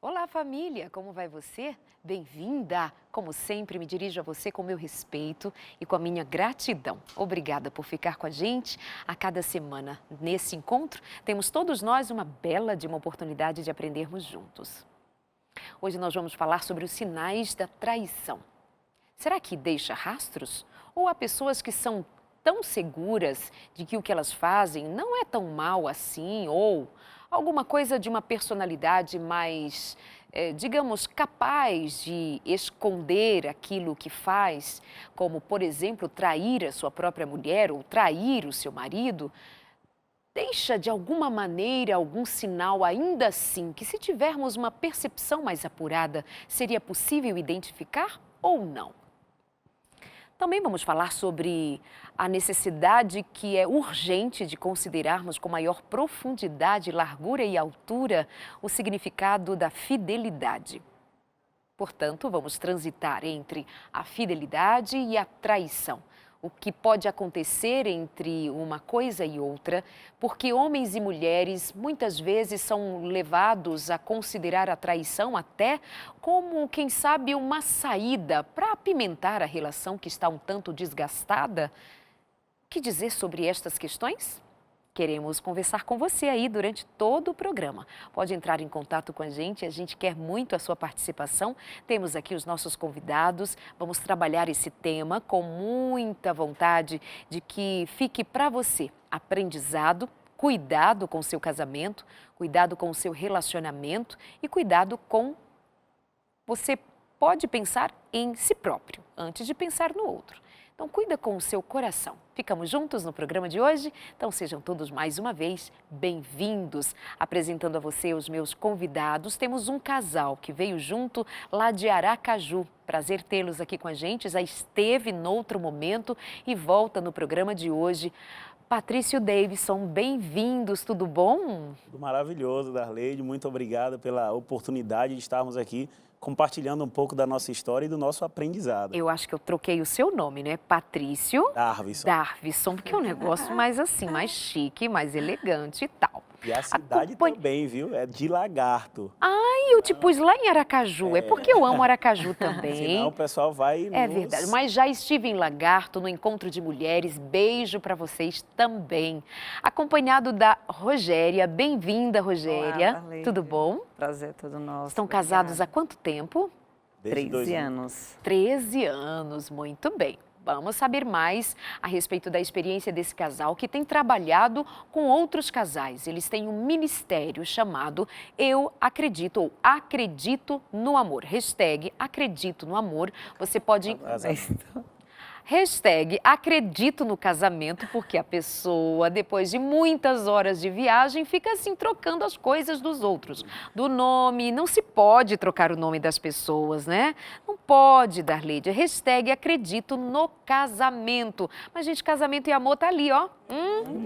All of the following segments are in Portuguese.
Olá, família! Como vai você? Bem-vinda! Como sempre, me dirijo a você com meu respeito e com a minha gratidão. Obrigada por ficar com a gente a cada semana. Nesse encontro, temos todos nós uma bela de uma oportunidade de aprendermos juntos. Hoje nós vamos falar sobre os sinais da traição. Será que deixa rastros? Ou há pessoas que são tão seguras de que o que elas fazem não é tão mal assim? Ou alguma coisa de uma personalidade mais, digamos, capaz de esconder aquilo que faz, como, por exemplo, trair a sua própria mulher ou trair o seu marido? Deixa de alguma maneira algum sinal ainda assim que, se tivermos uma percepção mais apurada, seria possível identificar ou não? Também vamos falar sobre a necessidade que é urgente de considerarmos com maior profundidade, largura e altura o significado da fidelidade. Portanto, vamos transitar entre a fidelidade e a traição. O que pode acontecer entre uma coisa e outra, porque homens e mulheres muitas vezes são levados a considerar a traição até como, quem sabe, uma saída para apimentar a relação que está um tanto desgastada. O que dizer sobre estas questões? Queremos conversar com você aí durante todo o programa. Pode entrar em contato com a gente quer muito a sua participação. Temos aqui os nossos convidados, vamos trabalhar esse tema com muita vontade de que fique para você aprendizado, cuidado com o seu casamento, cuidado com o seu relacionamento e cuidado com você pode pensar em si próprio antes de pensar no outro. Então, cuida com o seu coração. Ficamos juntos no programa de hoje? Então, sejam todos mais uma vez bem-vindos. Apresentando a você os meus convidados, temos um casal que veio junto lá de Aracaju. Prazer tê-los aqui com a gente, já esteve noutro momento e volta no programa de hoje. Patrício e Davidson, bem-vindos, tudo bom? Tudo maravilhoso, Darleide. Muito obrigado pela oportunidade de estarmos aqui compartilhando um pouco da nossa história e do nosso aprendizado. Eu acho que eu troquei o seu nome, né? Patrício Darvison, porque é um negócio mais assim, mais chique, mais elegante e tal. E a cidade também, viu? É de Lagarto. Ai, eu te pus lá em Aracaju, é porque eu amo Aracaju também. Senão o pessoal vai É verdade, mas já estive em Lagarto, no Encontro de Mulheres, beijo para vocês também. Acompanhado da Rogéria, bem-vinda, Rogéria. Olá, Darleide. Tudo bom? Prazer todo nosso. Estão casados há quanto tempo? desde 13 anos. 13 anos, muito bem. Vamos saber mais a respeito da experiência desse casal que tem trabalhado com outros casais. Eles têm um ministério chamado Eu Acredito ou Acredito no Amor. Hashtag Acredito no Amor. Você pode... Hashtag Acredito no Casamento, porque a pessoa, depois de muitas horas de viagem, fica assim trocando as coisas dos outros. Do nome, não se pode trocar o nome das pessoas, né? Não pode, Darleide. Hashtag Acredito no Casamento. Mas, gente, casamento e amor tá ali, ó.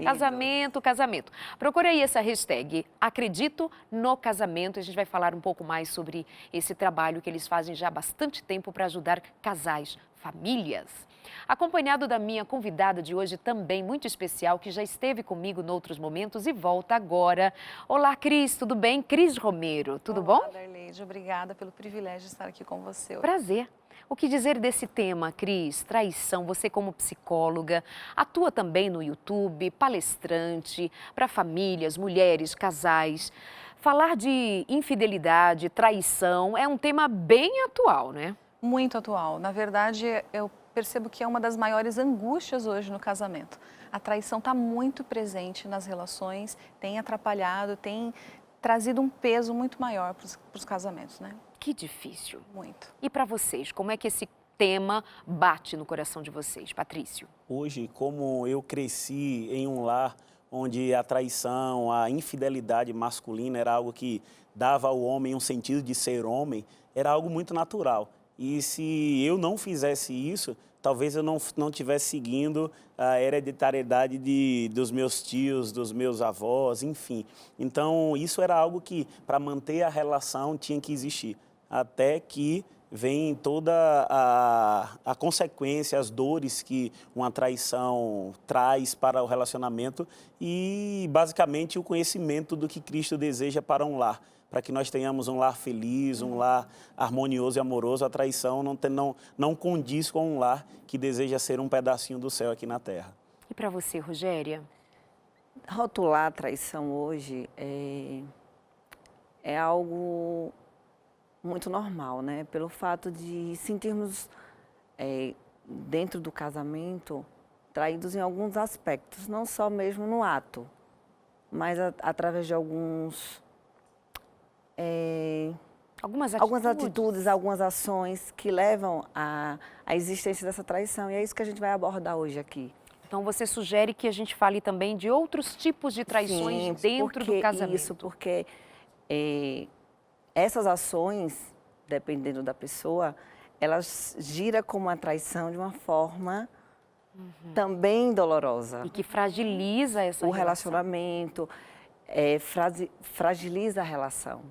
Casamento, casamento. Procura aí essa hashtag Acredito no Casamento. A gente vai falar um pouco mais sobre esse trabalho que eles fazem já há bastante tempo para ajudar casais, famílias. Acompanhado da minha convidada de hoje também, muito especial, que já esteve comigo em outros momentos e volta agora. Olá, Cris, tudo bem? Cris Romero, tudo bom? Olá, Darleide, obrigada pelo privilégio de estar aqui com você. Prazer. O que dizer desse tema, Cris? Traição, você como psicóloga, atua também no YouTube, palestrante, para famílias, mulheres, casais. Falar de infidelidade, traição é um tema bem atual, né? Muito atual. Na verdade, eu percebo que é uma das maiores angústias hoje no casamento. A traição está muito presente nas relações, tem atrapalhado, tem trazido um peso muito maior para os casamentos, né? Que difícil. Muito. E para vocês, como é que esse tema bate no coração de vocês, Patrício? Hoje, como eu cresci em um lar onde a traição, a infidelidade masculina era algo que dava ao homem um sentido de ser homem, era algo muito natural. E se eu não fizesse isso, talvez eu não estivesse seguindo a hereditariedade dos meus tios, dos meus avós, enfim. Então, isso era algo que, para manter a relação, tinha que existir. Até que vem toda a consequência, as dores que uma traição traz para o relacionamento e, basicamente, o conhecimento do que Cristo deseja para um lar. para que nós tenhamos um lar feliz, um lar harmonioso e amoroso. A traição não condiz com um lar que deseja ser um pedacinho do céu aqui na terra. E para você, Rogéria? Rotular a traição hoje é algo muito normal, né? Pelo fato de sentirmos dentro do casamento traídos em alguns aspectos, não só mesmo no ato, mas através de algumas atitudes, algumas ações que levam à existência dessa traição. E é isso que a gente vai abordar hoje aqui. Então, você sugere que a gente fale também de outros tipos de traições dentro do casamento. Isso, porque essas ações, dependendo da pessoa, elas giram como uma traição de uma forma também dolorosa. E que fragiliza essa relacionamento, fragiliza a relação.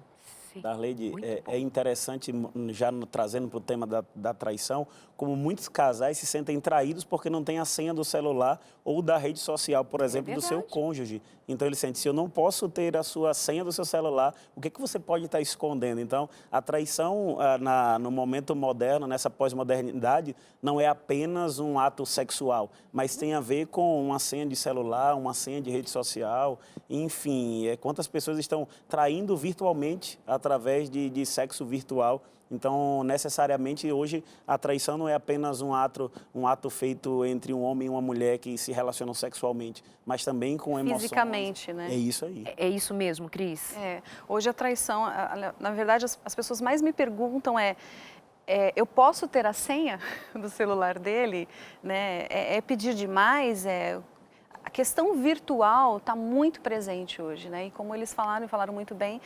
Darleide, é interessante, já trazendo para o tema da traição, como muitos casais se sentem traídos porque não tem a senha do celular ou da rede social, por exemplo, do seu cônjuge. Então, ele sente, se eu não posso ter a sua senha do seu celular, o que você pode estar escondendo? Então, a traição, no momento moderno, nessa pós-modernidade, não é apenas um ato sexual, mas tem a ver com uma senha de celular, uma senha de rede social, enfim, quantas pessoas estão traindo virtualmente através de sexo virtual. Então, necessariamente, hoje, a traição não é apenas um ato feito entre um homem e uma mulher que se relacionam sexualmente, mas também com emoções. Fisicamente, né? É isso aí. É isso mesmo, Cris? Hoje a traição, na verdade, as pessoas mais me perguntam eu posso ter a senha do celular dele? Né? É pedir demais? A questão virtual está muito presente hoje, né? E como eles falaram muito bem,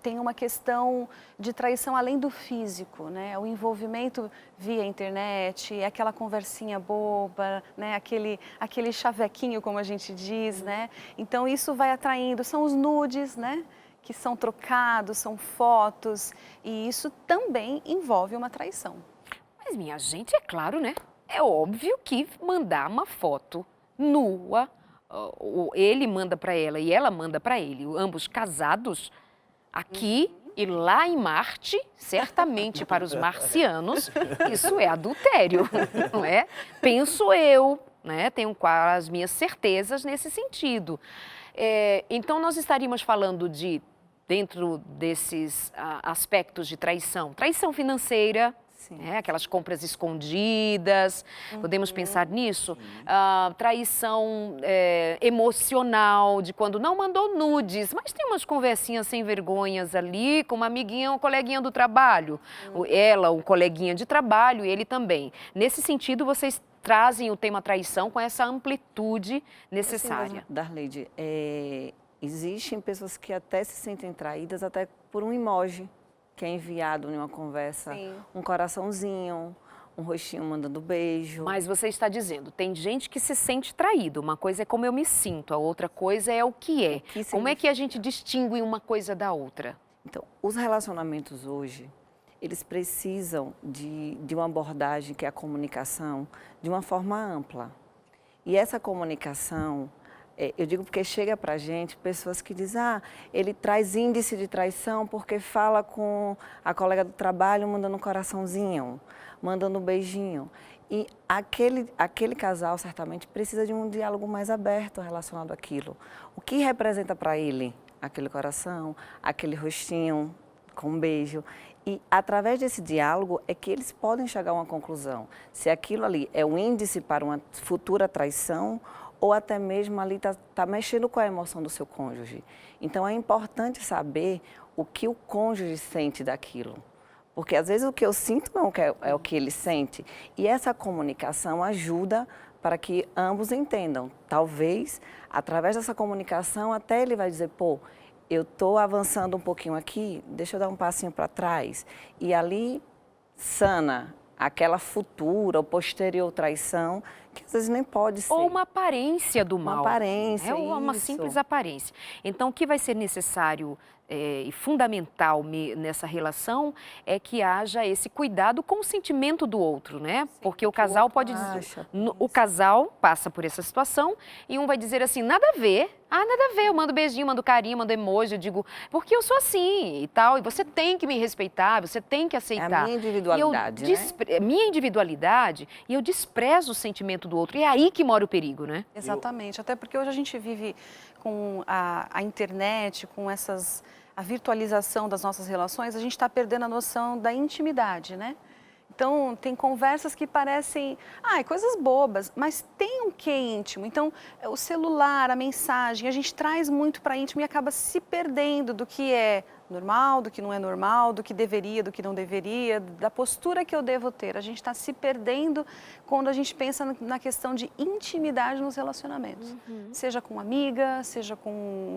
tem uma questão de traição além do físico, né? O envolvimento via internet, aquela conversinha boba, né? Aquele chavequinho, como a gente diz, né? Então isso vai atraindo, são os nudes, né? Que são trocados, são fotos, e isso também envolve uma traição. Mas, minha gente, é claro, né? É óbvio que mandar uma foto nua, ele manda para ela e ela manda para ele, ambos casados, aqui e lá em Marte, certamente para os marcianos, isso é adultério, não é? Penso eu, né? Tenho as minhas certezas nesse sentido. Então, nós estaríamos falando dentro desses aspectos de traição, traição financeira, aquelas compras escondidas, podemos pensar nisso? Traição emocional, de quando não mandou nudes, mas tem umas conversinhas sem vergonhas ali, com uma amiguinha, um coleguinha do trabalho. Ela, um coleguinha de trabalho, e ele também. Nesse sentido, vocês trazem o tema traição com essa amplitude necessária. Darleide, existem pessoas que até se sentem traídas até por um emoji que é enviado em uma conversa, um coraçãozinho, um rostinho mandando beijo. Mas você está dizendo, tem gente que se sente traído, uma coisa é como eu me sinto, a outra coisa é o que é. Como é que a gente distingue uma coisa da outra? Então, os relacionamentos hoje, eles precisam de uma abordagem que é a comunicação de uma forma ampla. E essa comunicação, eu digo porque chega para a gente pessoas que dizem, ele traz índice de traição porque fala com a colega do trabalho mandando um coraçãozinho, mandando um beijinho. E aquele casal certamente precisa de um diálogo mais aberto relacionado àquilo. O que representa para ele aquele coração, aquele rostinho com um beijo? E através desse diálogo é que eles podem chegar a uma conclusão. Se aquilo ali é um índice para uma futura traição ou até mesmo ali está mexendo com a emoção do seu cônjuge. Então, é importante saber o que o cônjuge sente daquilo. Porque, às vezes, o que eu sinto não é o que ele sente. E essa comunicação ajuda para que ambos entendam. Talvez, através dessa comunicação, até ele vai dizer, eu estou avançando um pouquinho aqui, deixa eu dar um passinho para trás. E ali sana aquela futura ou posterior traição que às vezes nem pode ser. Ou uma aparência do mal. aparência, É uma isso. simples aparência. Então, o que vai ser necessário e fundamental nessa relação é que haja esse cuidado com o sentimento do outro, né? Porque o casal pode dizer, o casal passa por essa situação e um vai dizer assim, nada a ver. Ah, nada a ver, eu mando beijinho, mando carinho, mando emoji, eu digo, porque eu sou assim e tal, e você tem que me respeitar, você tem que aceitar. É a minha individualidade, né? Minha individualidade, e eu desprezo o sentimento do outro, e é aí que mora o perigo, né? Exatamente, até porque hoje a gente vive com a internet, com a virtualização das nossas relações, a gente está perdendo a noção da intimidade, né? Então, tem conversas que parecem, coisas bobas, mas tem um quê íntimo. Então, o celular, a mensagem, a gente traz muito para íntimo e acaba se perdendo do que é normal, do que não é normal, do que deveria, do que não deveria, da postura que eu devo ter. A gente está se perdendo quando a gente pensa na questão de intimidade nos relacionamentos. Seja com uma amiga, seja com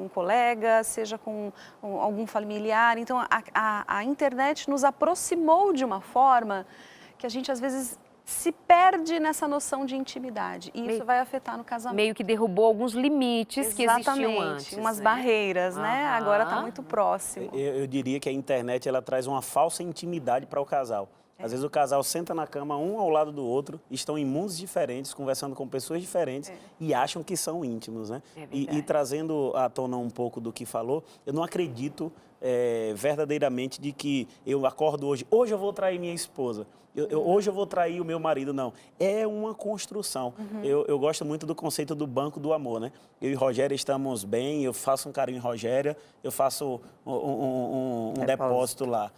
um colega, seja com algum familiar. Então, a internet nos aproximou de uma forma que a gente, às vezes, se perde nessa noção de intimidade. E isso vai afetar no casamento. Meio que derrubou alguns limites que existiam antes. Exatamente, umas barreiras, né? Agora está muito próximo. Eu diria que a internet ela traz uma falsa intimidade para o casal. Às vezes o casal senta na cama um ao lado do outro, estão em mundos diferentes, conversando com pessoas diferentes e acham que são íntimos, né? E trazendo à tona um pouco do que falou, eu não acredito verdadeiramente de que eu acordo hoje eu vou trair minha esposa. Hoje eu vou trair o meu marido, não. É uma construção. Eu gosto muito do conceito do banco do amor, né? Eu e Rogéria estamos bem, eu faço um carinho em Rogéria, eu faço um depósito lá.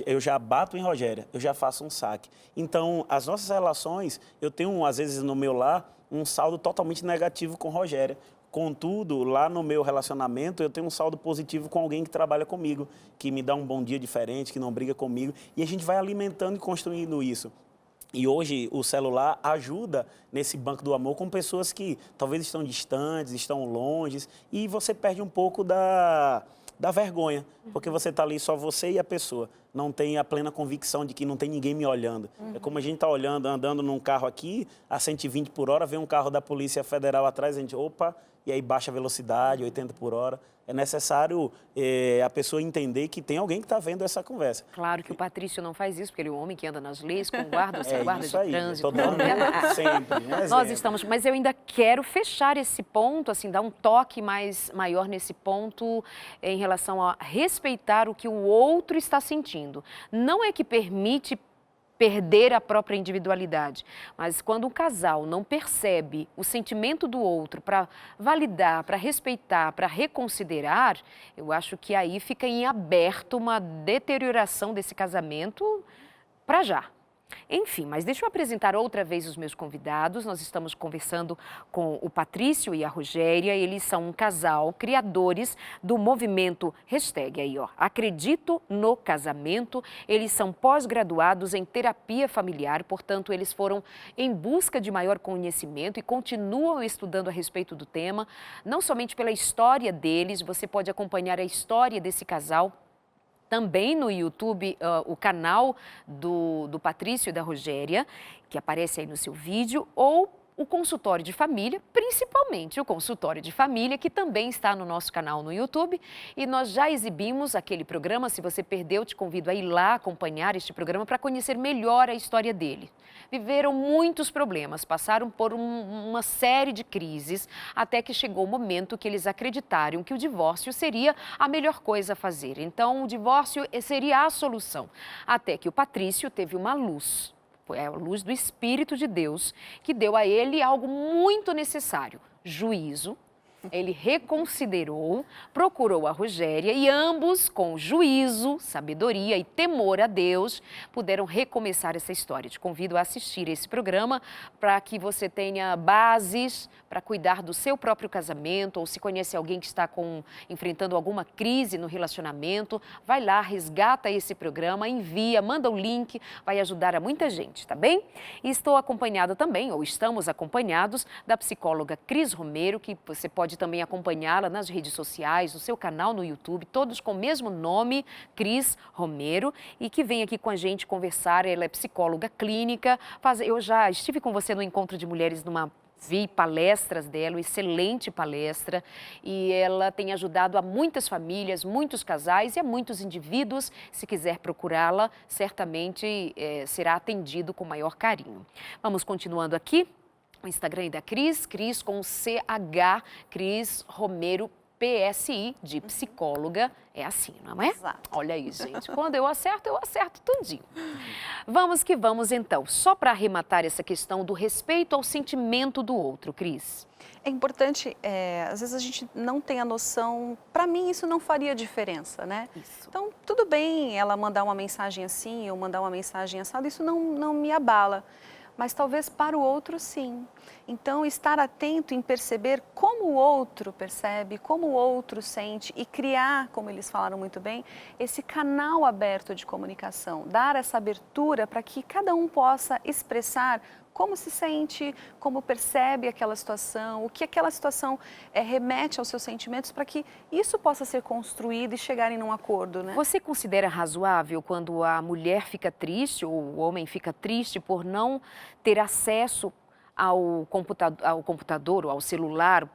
Eu já bato em Rogéria, eu já faço um saque. Então, as nossas relações, eu tenho, às vezes, no meu lar, um saldo totalmente negativo com Rogéria. Contudo, lá no meu relacionamento, eu tenho um saldo positivo com alguém que trabalha comigo, que me dá um bom dia diferente, que não briga comigo. E a gente vai alimentando e construindo isso. E hoje o celular ajuda nesse banco do amor com pessoas que talvez estão distantes, estão longe, e você perde um pouco da vergonha, porque você está ali só você e a pessoa. Não tem a plena convicção de que não tem ninguém me olhando. É como a gente está olhando, andando num carro aqui, a 120 por hora, vem um carro da Polícia Federal atrás, a gente, opa, e aí baixa a velocidade, 80 por hora. É necessário a pessoa entender que tem alguém que está vendo essa conversa. Claro que o Patrício não faz isso, porque ele é o homem que anda nas leis, com guarda, guarda de trânsito. Estou dando sempre. Nós estamos, mas eu ainda quero fechar esse ponto, assim, dar um toque maior nesse ponto em relação a respeitar o que o outro está sentindo. Não é que permite perder a própria individualidade, mas quando um casal não percebe o sentimento do outro para validar, para respeitar, para reconsiderar, eu acho que aí fica em aberto uma deterioração desse casamento para já. Enfim, mas deixa eu apresentar outra vez os meus convidados. Nós estamos conversando com o Patrício e a Rogéria. Eles são um casal, criadores do movimento Acredito no Casamento. Eles são pós-graduados em terapia familiar, portanto, eles foram em busca de maior conhecimento e continuam estudando a respeito do tema, não somente pela história deles, você pode acompanhar a história desse casal também no YouTube, o canal do Patrício e da Rogéria, que aparece aí no seu vídeo, ou o consultório de família, principalmente o consultório de família, que também está no nosso canal no YouTube. E nós já exibimos aquele programa. Se você perdeu, te convido a ir lá acompanhar este programa para conhecer melhor a história dele. Viveram muitos problemas, passaram por uma série de crises, até que chegou o momento que eles acreditaram que o divórcio seria a melhor coisa a fazer. Então, o divórcio seria a solução. Até que o Patrício teve uma luz. É a luz do Espírito de Deus que deu a ele algo muito necessário, juízo. Ele reconsiderou, procurou a Rogéria e ambos, com juízo, sabedoria e temor a Deus, puderam recomeçar essa história. Te convido a assistir esse programa para que você tenha bases para cuidar do seu próprio casamento, ou se conhece alguém que está enfrentando alguma crise no relacionamento, vai lá, resgata esse programa, envia, manda o link, vai ajudar a muita gente, tá bem? E estou acompanhada também, ou estamos acompanhados, da psicóloga Cris Romero, que você pode pode também acompanhá-la nas redes sociais, no seu canal no YouTube, todos com o mesmo nome, Cris Romero, e que vem aqui com a gente conversar. Ela é psicóloga clínica. Eu já estive com você no Encontro de Mulheres vi palestras dela, excelente palestra, e ela tem ajudado a muitas famílias, muitos casais e a muitos indivíduos. Se quiser procurá-la, certamente será atendido com maior carinho. Vamos continuando aqui. O Instagram da Cris, Cris com CH, Cris Romero PSI, de psicóloga, é assim, não é? Exato. Olha aí, gente, quando eu acerto tudinho. Vamos que vamos, então. Só para arrematar essa questão do respeito ao sentimento do outro, Cris. É importante, às vezes a gente não tem a noção, para mim isso não faria diferença, né? Isso. Então, tudo bem ela mandar uma mensagem assim ou mandar uma mensagem assada, isso não me abala. Mas talvez para o outro, sim. Então, estar atento em perceber como o outro percebe, como o outro sente e criar, como eles falaram muito bem, esse canal aberto de comunicação, dar essa abertura para que cada um possa expressar como se sente, como percebe aquela situação, o que aquela situação remete aos seus sentimentos, para que isso possa ser construído e chegarem num acordo, né? Você considera razoável quando a mulher fica triste ou o homem fica triste por não ter acesso ao computador ou ao celular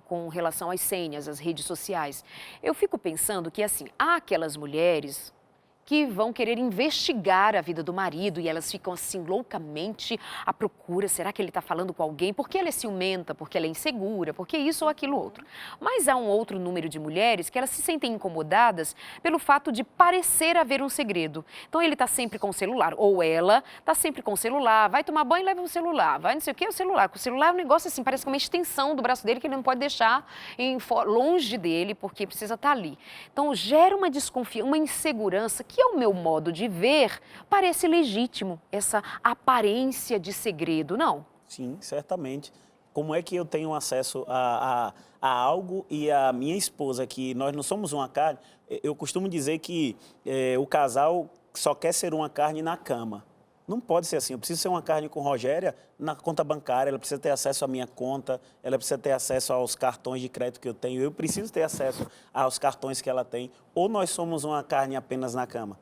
com relação às senhas, às redes sociais? Eu fico pensando que, assim, há aquelas mulheres que vão querer investigar a vida do marido e elas ficam assim loucamente à procura, será que ele está falando com alguém? Porque ela é ciumenta, porque ela é insegura, porque isso ou aquilo outro. Mas há um outro número de mulheres que elas se sentem incomodadas pelo fato de parecer haver um segredo. Então ele está sempre com o celular, ou ela está sempre com o celular, vai tomar banho e leva o celular, vai não sei o que, o celular. O celular é um negócio assim, parece que uma extensão do braço dele que ele não pode deixar longe dele, porque precisa estar ali. Então gera uma desconfiança, uma insegurança, que ao meu modo de ver, parece legítimo, essa aparência de segredo, não? Sim, certamente. Como é que eu tenho acesso a algo e a minha esposa, que nós não somos uma carne? Eu costumo dizer que o casal só quer ser uma carne na cama. Não pode ser assim. Eu preciso ser uma carne com Rogéria na conta bancária, ela precisa ter acesso à minha conta, ela precisa ter acesso aos cartões de crédito que eu tenho, eu preciso ter acesso aos cartões que ela tem. Ou nós somos uma carne apenas na cama?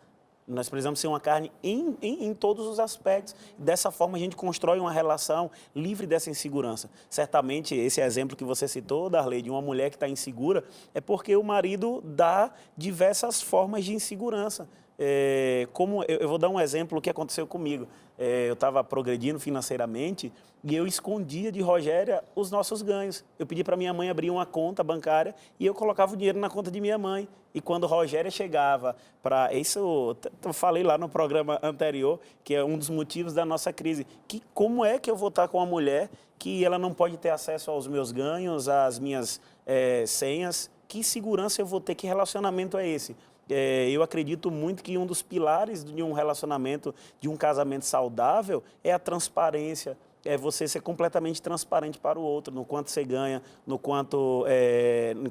Nós precisamos ser uma carne em todos os aspectos. Dessa forma, a gente constrói uma relação livre dessa insegurança. Certamente, esse exemplo que você citou, Darley, de uma mulher que está insegura, é porque o marido dá diversas formas de insegurança. Como eu vou dar um exemplo que aconteceu comigo. Eu estava progredindo financeiramente e eu escondia de Rogéria os nossos ganhos. Eu pedi para minha mãe abrir uma conta bancária e eu colocava o dinheiro na conta de minha mãe. E quando Rogéria chegava para... Isso eu falei lá no programa anterior, que é um dos motivos da nossa crise. Que como é que eu vou estar com uma mulher que ela não pode ter acesso aos meus ganhos, às minhas senhas? Que segurança eu vou ter? Que relacionamento é esse? Eu acredito muito que um dos pilares de um relacionamento, de um casamento saudável, é a transparência. É você ser completamente transparente para o outro, no quanto você ganha, no quanto,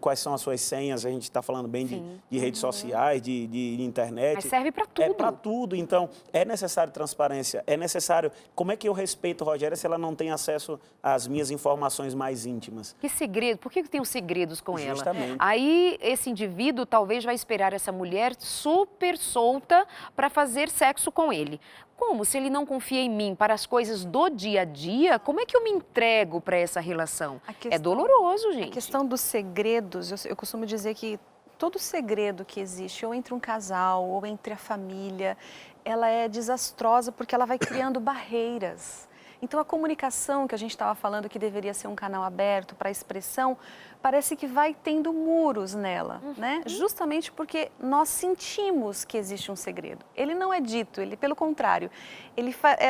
quais são as suas senhas. A gente está falando bem de redes sociais, de internet. Mas serve para tudo. É para tudo. Então, é necessário transparência. É necessário... Como é que eu respeito Rogéria se ela não tem acesso às minhas informações mais íntimas? Que segredo? Por que eu tenho segredos com ela? Justamente. Aí, esse indivíduo talvez vai esperar essa mulher super solta para fazer sexo com ele. Como? Se ele não confia em mim para as coisas do dia a dia, como é que eu me entrego para essa relação? É doloroso, gente. A questão dos segredos, eu costumo dizer que todo segredo que existe, ou entre um casal, ou entre a família, ela é desastrosa porque ela vai criando barreiras. Então, a comunicação que a gente estava falando, que deveria ser um canal aberto para expressão, parece que vai tendo muros nela, né? Justamente porque nós sentimos que existe um segredo. Ele não é dito, ele, pelo contrário,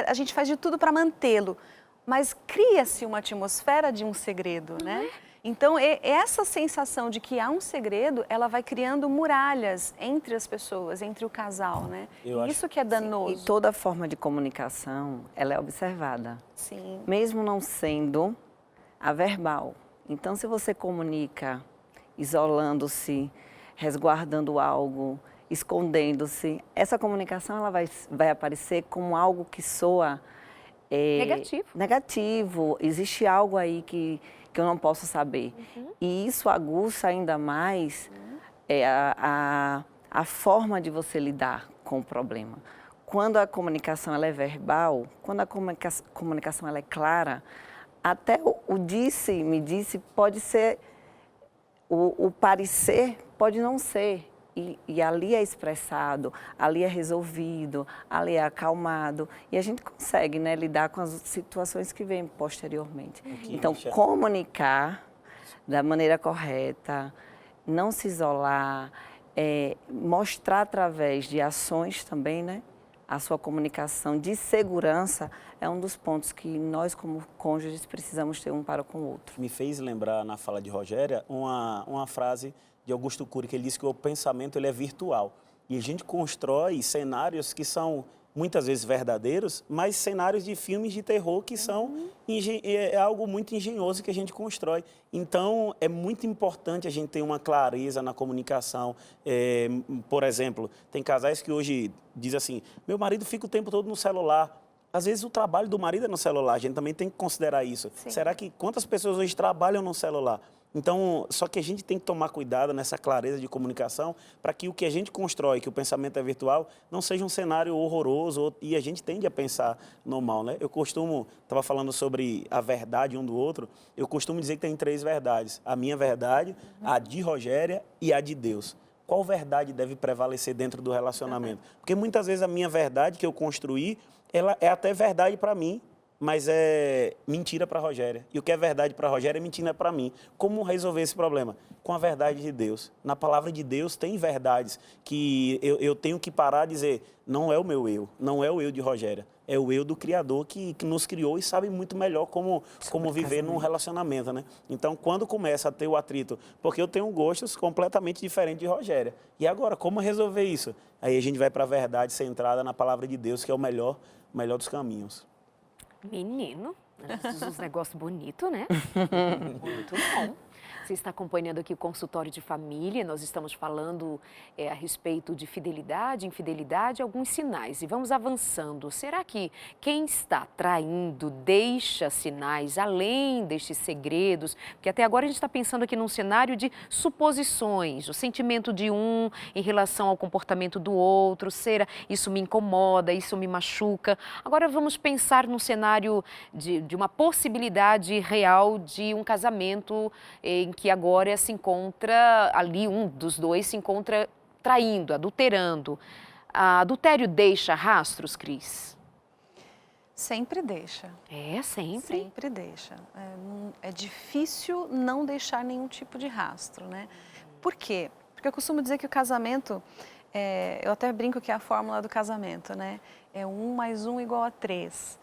a gente faz de tudo para mantê-lo, mas cria-se uma atmosfera de um segredo, né? Então, essa sensação de que há um segredo, ela vai criando muralhas entre as pessoas, entre o casal, né? Isso que é danoso. E toda forma de comunicação, ela é observada. Sim. Mesmo não sendo a verbal. Então, se você comunica isolando-se, resguardando algo, escondendo-se, essa comunicação ela vai aparecer como algo que soa... Negativo. Negativo. Existe algo aí que que eu não posso saber. E isso aguça ainda mais a forma de você lidar com o problema. Quando a comunicação ela é verbal, quando a comunicação ela é clara, até o disse, me disse, pode ser, o parecer pode não ser. E ali é expressado, ali é resolvido, ali é acalmado. E a gente consegue, né, lidar com as situações que vêm posteriormente. Então, comunicar da maneira correta, não se isolar, mostrar através de ações também, né? A sua comunicação de segurança é um dos pontos que nós, como cônjuges, precisamos ter um para com o outro. Me fez lembrar, na fala de Rogéria, uma frase de Augusto Cury, que ele disse que o pensamento ele é virtual. E a gente constrói cenários que são muitas vezes verdadeiros, mas cenários de filmes de terror que são é algo muito engenhoso que a gente constrói. Então, é muito importante a gente ter uma clareza na comunicação. Por exemplo, tem casais que hoje dizem assim, meu marido fica o tempo todo no celular. Às vezes o trabalho do marido é no celular, a gente também tem que considerar isso. Sim. Será que quantas pessoas hoje trabalham no celular? Então, só que a gente tem que tomar cuidado nessa clareza de comunicação para que o que a gente constrói, que o pensamento é virtual, não seja um cenário horroroso e a gente tende a pensar no mal, né? Eu estava falando sobre a verdade um do outro, eu costumo dizer que tem 3 verdades. A minha verdade, a de Rogéria e a de Deus. Qual verdade deve prevalecer dentro do relacionamento? Porque muitas vezes a minha verdade que eu construí, ela é até verdade para mim, mas é mentira para a Rogéria. E o que é verdade para a Rogéria é mentira para mim. Como resolver esse problema? Com a verdade de Deus. Na palavra de Deus tem verdades que eu tenho que parar de dizer, não é o meu eu, não é o eu de Rogéria, é o eu do Criador que nos criou e sabe muito melhor como viver num relacionamento, né? Então, quando começa a ter o atrito, porque eu tenho gostos completamente diferentes de Rogéria. E agora, como resolver isso? Aí a gente vai para a verdade centrada na palavra de Deus, que é o melhor dos caminhos. Menino, uns negócios bonitos, né? Muito bom. Você está acompanhando aqui o consultório de família, nós estamos falando a respeito de fidelidade, infidelidade, alguns sinais. E vamos avançando. Será que quem está traindo deixa sinais além destes segredos? Porque até agora a gente está pensando aqui num cenário de suposições, o sentimento de um em relação ao comportamento do outro, será isso me incomoda, isso me machuca. Agora vamos pensar num cenário de uma possibilidade real de um casamento em que agora se encontra ali, um dos dois se encontra traindo, adulterando. Adultério deixa rastros, Cris? Sempre deixa. É, sempre? Sempre deixa. É difícil não deixar nenhum tipo de rastro, né? Por quê? Porque eu costumo dizer que o casamento, eu até brinco que é a fórmula do casamento, né? É 1 mais 1 igual a 3.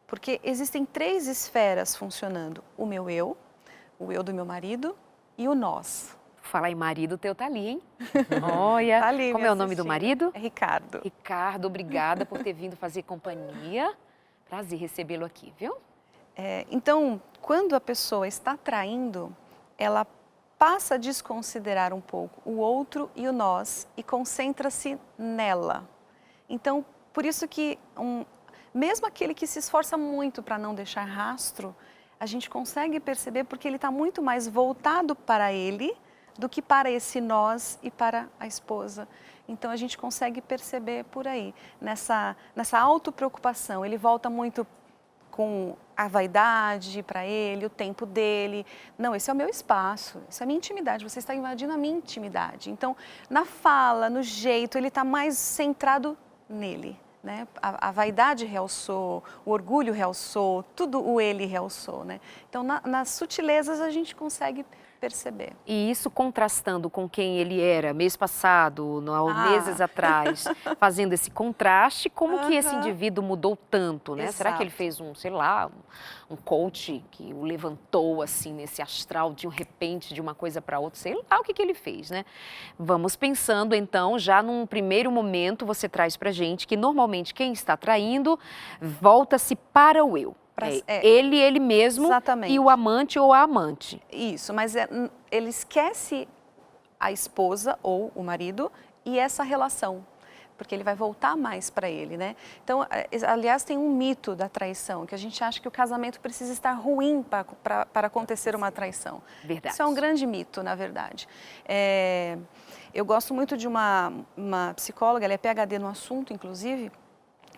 Porque existem 3 esferas funcionando. O meu eu, o eu do meu marido e o nós. Falar em marido, o teu tá ali, hein? Olha, tá ali, como é o nome do marido? É Ricardo. Ricardo, obrigada por ter vindo fazer companhia. Prazer recebê-lo aqui, viu? Então, quando a pessoa está traindo, ela passa a desconsiderar um pouco o outro e o nós e concentra-se nela. Então, por isso que mesmo aquele que se esforça muito para não deixar rastro, a gente consegue perceber porque ele está muito mais voltado para ele do que para esse nós e para a esposa. Então, a gente consegue perceber por aí, nessa autopreocupação. Ele volta muito com a vaidade para ele, o tempo dele. Não, esse é o meu espaço, essa é a minha intimidade, você está invadindo a minha intimidade. Então, na fala, no jeito, ele está mais centrado nele. Né? A vaidade realçou, o orgulho realçou, tudo o ele realçou. Né? Então, nas sutilezas a gente consegue perceber. E isso contrastando com quem ele era mês passado, meses atrás, fazendo esse contraste, como que esse indivíduo mudou tanto, né? Exato. Será que ele fez um coach que o levantou assim nesse astral de um repente de uma coisa para outra? Sei lá o que ele fez, né? Vamos pensando então, já num primeiro momento você traz pra gente que normalmente quem está traindo volta-se para o eu. Ele mesmo. Exatamente. E o amante ou a amante. Isso, mas ele esquece a esposa ou o marido e essa relação. porque ele vai voltar mais para ele, né? Então, aliás, tem um mito da traição, que a gente acha que o casamento precisa estar ruim para acontecer uma traição. Verdade. Isso é um grande mito, na verdade. Eu gosto muito de uma psicóloga, ela é PhD no assunto, inclusive,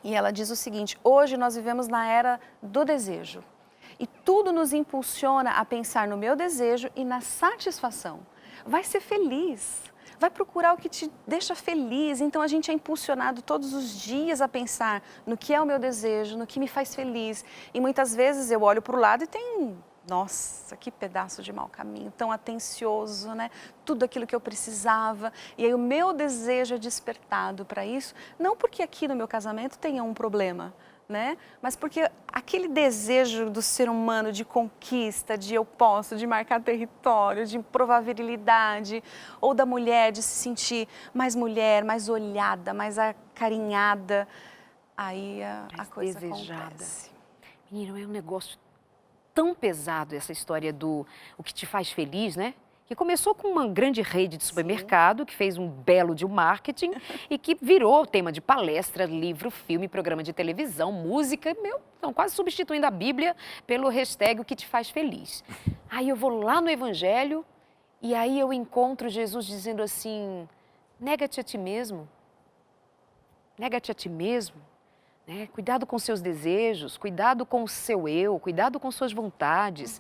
e ela diz o seguinte: hoje nós vivemos na era do desejo. E tudo nos impulsiona a pensar no meu desejo e na satisfação. Vai ser feliz, vai procurar o que te deixa feliz. Então a gente é impulsionado todos os dias a pensar no que é o meu desejo, no que me faz feliz. E muitas vezes eu olho para o lado e tem, nossa, que pedaço de mau caminho, tão atencioso, né? Tudo aquilo que eu precisava. E aí o meu desejo é despertado para isso, não porque aqui no meu casamento tenha um problema, né? Mas porque aquele desejo do ser humano de conquista, de eu posso, de marcar território, de provar virilidade, ou da mulher de se sentir mais mulher, mais olhada, mais acarinhada, aí a coisa desejada. acontece. Menino, é um negócio tão pesado essa história do o que te faz feliz, né? Que começou com uma grande rede de supermercado, que fez um belo de marketing e que virou tema de palestra, livro, filme, programa de televisão, música, estão quase substituindo a Bíblia pelo hashtag o que te faz feliz. Aí eu vou lá no Evangelho e aí eu encontro Jesus dizendo assim, nega-te a ti mesmo, nega-te a ti mesmo. Né? Cuidado com seus desejos, cuidado com o seu eu, cuidado com suas vontades.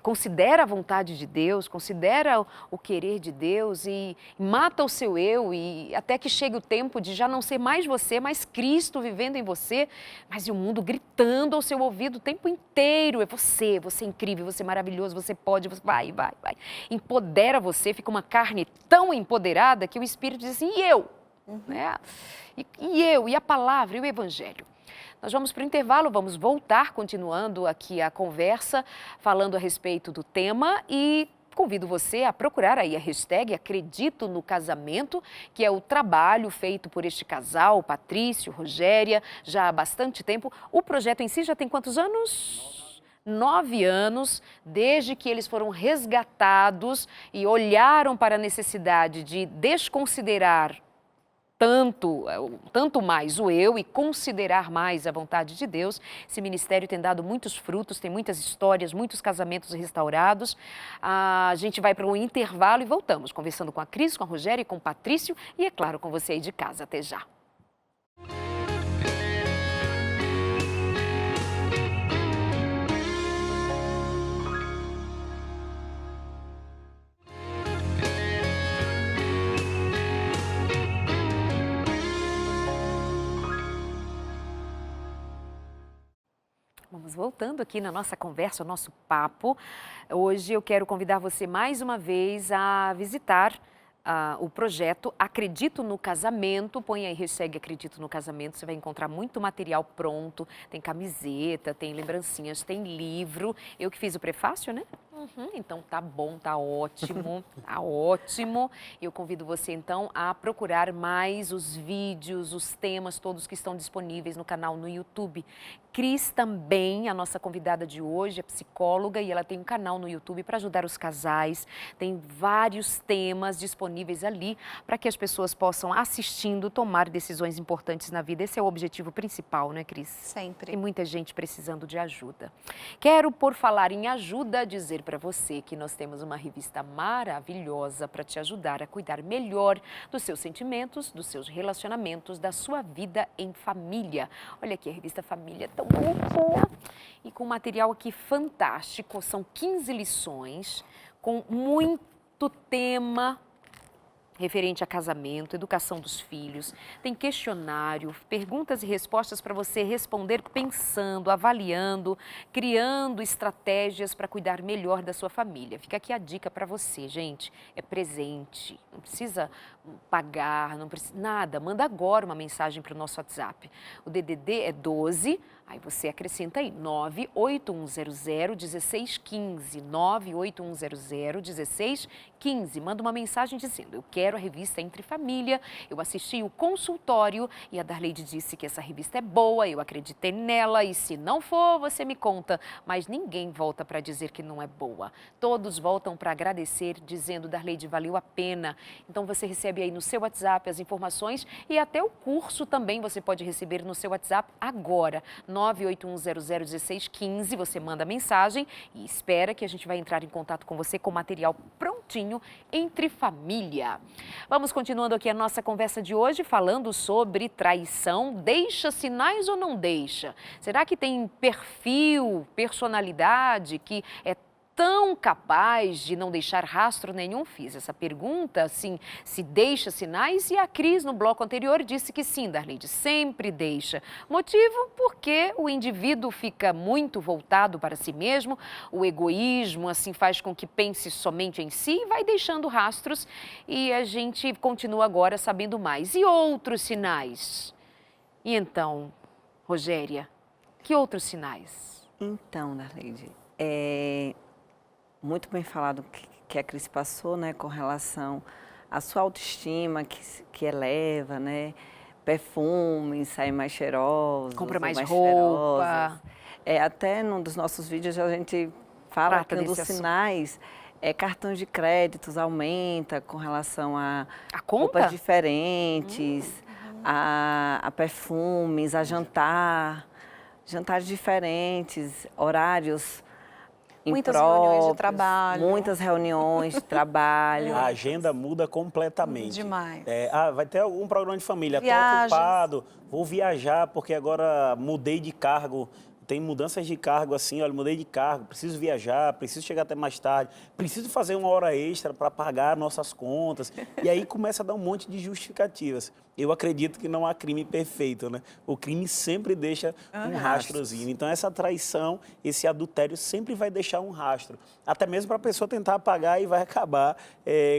Considera a vontade de Deus, considera o querer de Deus e mata o seu eu e até que chegue o tempo de já não ser mais você, mas Cristo vivendo em você, mas e o mundo gritando ao seu ouvido o tempo inteiro. É você é incrível, você é maravilhoso, você pode, você vai. Empodera você, fica uma carne tão empoderada que o Espírito diz assim, e eu? Né? E eu, e a palavra, e o Evangelho. Nós vamos para o intervalo, vamos voltar continuando aqui a conversa, falando a respeito do tema e convido você a procurar aí a hashtag Acredito no Casamento, que é o trabalho feito por este casal, Patrício, Rogéria, já há bastante tempo. O projeto em si já tem quantos anos? 9 anos, desde que eles foram resgatados e olharam para a necessidade de desconsiderar tanto mais o eu e considerar mais a vontade de Deus. Esse ministério tem dado muitos frutos, tem muitas histórias, muitos casamentos restaurados. A gente vai para um intervalo e voltamos, conversando com a Cris, com a Rogéria e com o Patrício e, é claro, com você aí de casa. Até já. Vamos voltando aqui na nossa conversa, o nosso papo. Hoje eu quero convidar você mais uma vez a visitar o projeto Acredito no Casamento. Põe aí hashtag Acredito no Casamento, você vai encontrar muito material pronto. Tem camiseta, tem lembrancinhas, tem livro. Eu que fiz o prefácio, né? Então tá bom, tá ótimo, tá ótimo. Eu convido você então a procurar mais os vídeos, os temas todos que estão disponíveis no canal no YouTube. Cris também, a nossa convidada de hoje, é psicóloga e ela tem um canal no YouTube para ajudar os casais. Tem vários temas disponíveis ali para que as pessoas possam, assistindo, tomar decisões importantes na vida. Esse é o objetivo principal, né, Cris? Sempre. Tem muita gente precisando de ajuda. Quero, por falar em ajuda, dizer para você que nós temos uma revista maravilhosa para te ajudar a cuidar melhor dos seus sentimentos, dos seus relacionamentos, da sua vida em família. Olha aqui, a revista Família, tão boa e com material aqui fantástico. São 15 lições com muito tema referente a casamento, educação dos filhos, tem questionário, perguntas e respostas para você responder pensando, avaliando, criando estratégias para cuidar melhor da sua família. Fica aqui a dica para você, gente, é presente, não precisa pagar, não precisa nada, manda agora uma mensagem para o nosso WhatsApp. O DDD é 12, aí você acrescenta aí 98100-1615, 98100-1615, manda uma mensagem dizendo, eu quero a revista Entre Família. Eu assisti o consultório e a Darleide disse que essa revista é boa, eu acreditei nela e se não for, você me conta. Mas ninguém volta para dizer que não é boa. Todos voltam para agradecer, dizendo, Darleide, valeu a pena. Então você recebe aí no seu WhatsApp as informações e até o curso também você pode receber no seu WhatsApp agora. 981001615, você manda mensagem e espera que a gente vai entrar em contato com você com material prontinho Entre Família. Vamos continuando aqui a nossa conversa de hoje falando sobre traição. Deixa sinais ou não deixa? Será que tem perfil, personalidade que é tão capaz de não deixar rastro nenhum? Fiz essa pergunta, assim, se deixa sinais, e a Cris, no bloco anterior, disse que sim, Darleide, sempre deixa. Motivo? Porque o indivíduo fica muito voltado para si mesmo, o egoísmo, assim, faz com que pense somente em si e vai deixando rastros, e a gente continua agora sabendo mais. E outros sinais? E então, Rogéria, que outros sinais? Então, Darleide, muito bem falado que a Cris passou, né, com relação à sua autoestima que eleva, né, perfumes, saem mais cheirosos, Compra mais cheirosas. roupa. Até num dos nossos vídeos a gente fala que um dos sinais cartões de créditos aumenta com relação a roupas diferentes, a perfumes, a jantares diferentes, horários muitas reuniões de trabalho. Muitas reuniões de trabalho. A agenda muda completamente. Demais. Vai ter algum programa de família. Estou Viagens. ocupado, vou viajar porque agora mudei de cargo. Tem mudanças de cargo assim, olha, mudei de cargo, preciso viajar, preciso chegar até mais tarde, preciso fazer uma hora extra para pagar nossas contas. E aí começa a dar um monte de justificativas. Eu acredito que não há crime perfeito, né? O crime sempre deixa um rastrozinho. Então essa traição, esse adultério sempre vai deixar um rastro. Até mesmo para a pessoa tentar apagar e vai acabar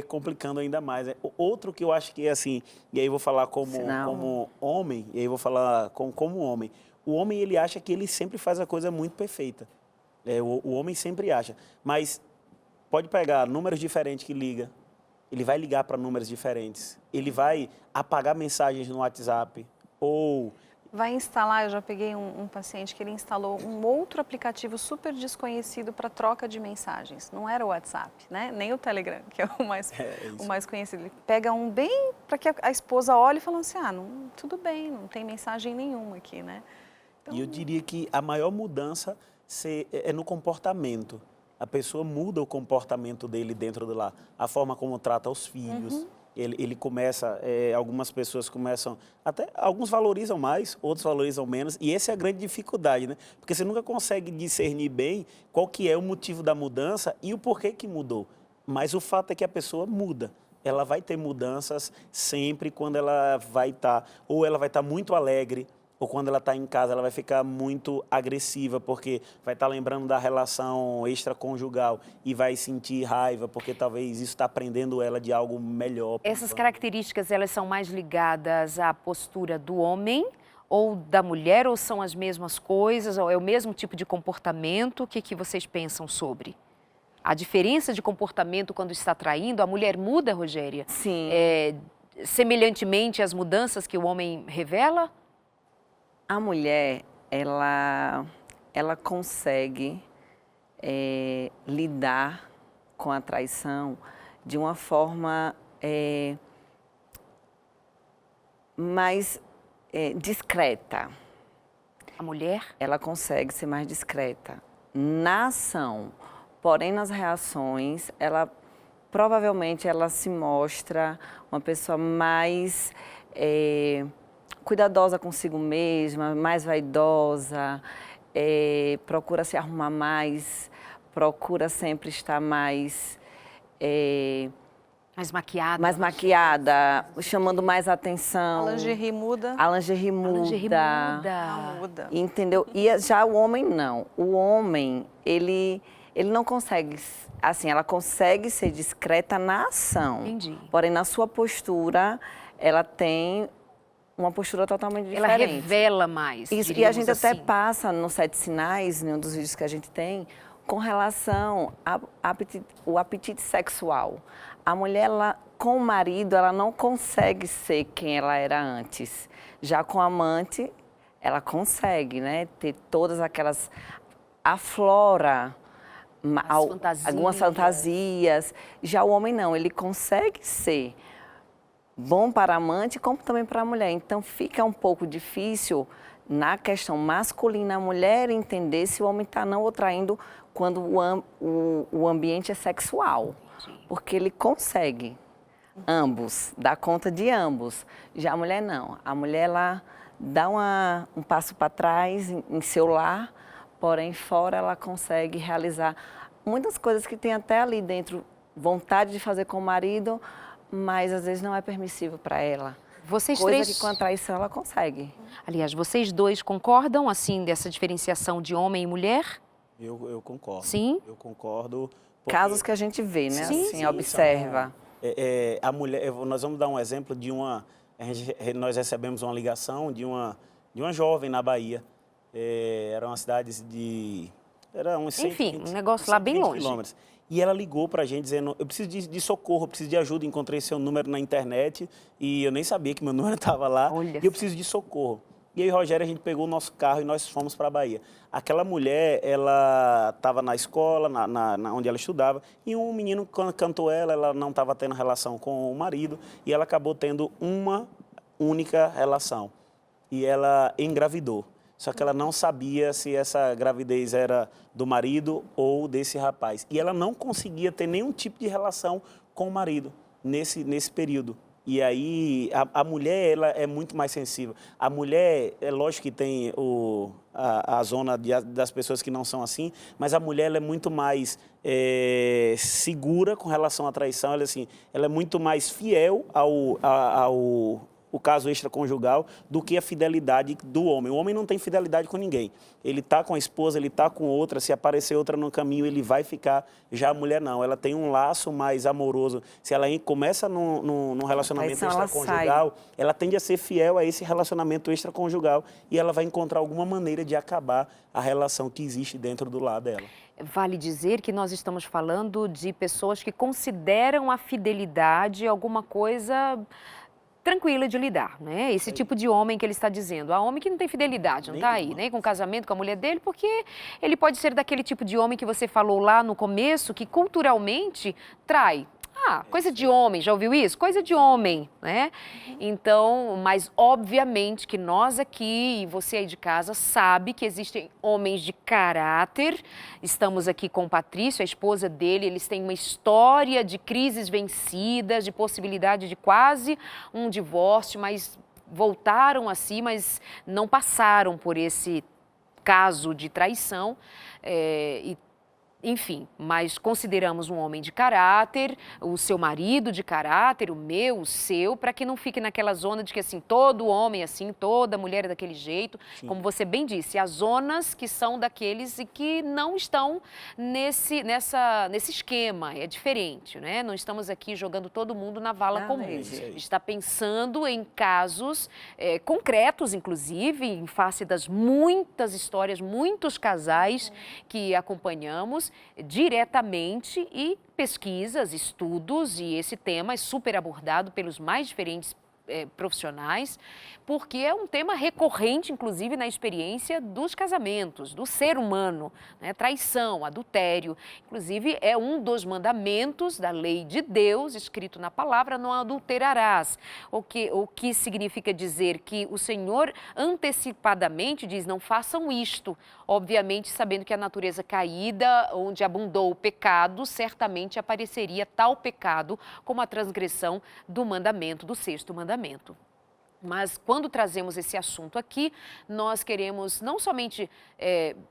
complicando ainda mais. Outro que eu acho que é assim, e aí eu vou falar como homem, e aí eu vou falar como homem. O homem, ele acha que ele sempre faz a coisa muito perfeita. O homem sempre acha. Mas pode pegar números diferentes que liga. Ele vai ligar para números diferentes. Ele vai apagar mensagens no WhatsApp. Ou vai instalar, eu já peguei um paciente que ele instalou um outro aplicativo super desconhecido para troca de mensagens. Não era o WhatsApp, né? Nem o Telegram, que é o mais conhecido. Ele pega um bem para que a esposa olhe e fala assim, tudo bem, não tem mensagem nenhuma aqui, né? Então... E eu diria que a maior mudança é no comportamento. A pessoa muda o comportamento dele dentro do lar. A forma como trata os filhos. Ele começa, algumas pessoas começam, até alguns valorizam mais, outros valorizam menos. E essa é a grande dificuldade, né? Porque você nunca consegue discernir bem qual que é o motivo da mudança e o porquê que mudou. Mas o fato é que a pessoa muda. Ela vai ter mudanças sempre quando ela vai estar, ou ela vai estar muito alegre, ou quando ela está em casa, ela vai ficar muito agressiva, porque vai estar lembrando da relação extraconjugal e vai sentir raiva, porque talvez isso está prendendo ela de algo melhor. Essas características, elas são mais ligadas à postura do homem ou da mulher, ou são as mesmas coisas, ou é o mesmo tipo de comportamento? O que vocês pensam sobre? A diferença de comportamento quando está traindo, a mulher muda, Rogéria? Sim. Semelhantemente às mudanças que o homem revela? A mulher, ela consegue lidar com a traição de uma forma mais discreta. A mulher? Ela consegue ser mais discreta na ação, porém nas reações, provavelmente ela se mostra uma pessoa mais cuidadosa consigo mesma, mais vaidosa, procura se arrumar mais, procura sempre estar mais maquiada. Mais maquiada, chamando mais atenção. A lingerie muda. A lingerie muda. Muda. Entendeu? E já o homem não. O homem, ele não consegue, assim, ela consegue ser discreta na ação. Entendi. Porém, na sua postura, ela tem uma postura totalmente diferente. Ela revela mais. Isso, e a gente até passa nos 7 sinais, em um dos vídeos que a gente tem, com relação ao apetite sexual. A mulher, ela, com o marido, ela não consegue ser quem ela era antes. Já com o amante, ela consegue, né? Ter todas aquelas... Aflora algumas fantasias. Já o homem não, ele consegue ser bom para a amante como também para a mulher. Então fica um pouco difícil na questão masculina a mulher entender se o homem está não o traindo quando o ambiente é sexual. Porque ele consegue ambos, dá conta de ambos. Já a mulher não. A mulher ela dá um passo para trás em seu lar, porém fora ela consegue realizar muitas coisas que tem até ali dentro, vontade de fazer com o marido, mas às vezes não é permissível para ela. Vocês Coisa três... que com a traição ela consegue. Aliás, vocês dois concordam, assim, dessa diferenciação de homem e mulher? Eu concordo. Sim? Eu concordo. Casos que a gente vê, né? Sim, assim, sim. observa. A mulher, nós vamos dar um exemplo de nós recebemos uma ligação de uma jovem na Bahia. Era uma cidade de... Era uns 120, Enfim, um negócio lá bem longe. quilômetros. E ela ligou pra gente dizendo, eu preciso de socorro, eu preciso de ajuda, encontrei seu número na internet e eu nem sabia que meu número estava lá. Olha e eu preciso de socorro. E aí, Rogério, a gente pegou o nosso carro e nós fomos para a Bahia. Aquela mulher, ela estava na escola, onde ela estudava, e um menino cantou ela não estava tendo relação com o marido, e ela acabou tendo uma única relação. E ela engravidou. Só que ela não sabia se essa gravidez era do marido ou desse rapaz. E ela não conseguia ter nenhum tipo de relação com o marido nesse período. E aí, a mulher, ela é muito mais sensível. A mulher, é lógico que tem a zona das pessoas que não são assim, mas a mulher ela é muito mais segura com relação à traição. Ela é muito mais fiel o caso extraconjugal do que a fidelidade do homem. O homem não tem fidelidade com ninguém. Ele está com a esposa, ele está com outra, se aparecer outra no caminho, ele vai ficar. Já a mulher não, ela tem um laço mais amoroso. Se ela começa num relacionamento extraconjugal, ela tende a ser fiel a esse relacionamento extraconjugal e ela vai encontrar alguma maneira de acabar a relação que existe dentro do lar dela. Vale dizer que nós estamos falando de pessoas que consideram a fidelidade alguma coisa tranquila de lidar, né? Esse tipo de homem que ele está dizendo. Há homem que não tem fidelidade, não está aí, nem com o casamento com a mulher dele, porque ele pode ser daquele tipo de homem que você falou lá no começo, que culturalmente trai. Ah, coisa de homem, já ouviu isso? Coisa de homem, né? Então, mas obviamente que nós aqui, e você aí de casa, sabe que existem homens de caráter. Estamos aqui com o Patrício, a esposa dele, eles têm uma história de crises vencidas, de possibilidade de quase um divórcio, mas voltaram a si, mas não passaram por esse caso de traição enfim, mas consideramos um homem de caráter, o seu marido de caráter, o meu, o seu, para que não fique naquela zona de que assim, todo homem é assim, toda mulher é daquele jeito. Sim. Como você bem disse, há zonas que são daqueles e que não estão nesse esquema, é diferente, né? Não estamos aqui jogando todo mundo na vala comum. Está pensando em casos concretos, inclusive, em face das muitas histórias, muitos casais que acompanhamos diretamente e pesquisas, estudos, e esse tema é super abordado pelos mais diferentes profissionais, porque é um tema recorrente, inclusive, na experiência dos casamentos, do ser humano, né? Traição, adultério, inclusive é um dos mandamentos da lei de Deus, escrito na palavra, não adulterarás, o que significa dizer que o Senhor antecipadamente diz, não façam isto, obviamente sabendo que a natureza caída, onde abundou o pecado, certamente apareceria tal pecado como a transgressão do mandamento, do sexto mandamento. Mas quando trazemos esse assunto aqui, nós queremos não somente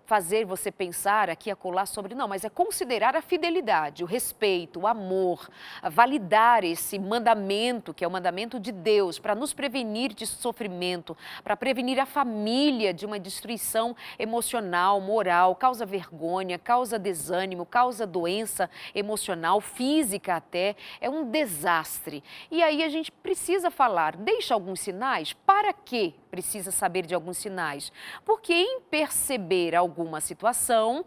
fazer você pensar aqui, acolá sobre, não, mas é considerar a fidelidade, o respeito, o amor, validar esse mandamento, que é o mandamento de Deus, para nos prevenir de sofrimento, para prevenir a família de uma destruição emocional, moral, causa vergonha, causa desânimo, causa doença emocional, física até, é um desastre. E aí a gente precisa falar, deixa alguns sinais. Para que precisa saber de alguns sinais? Porque em perceber alguma situação,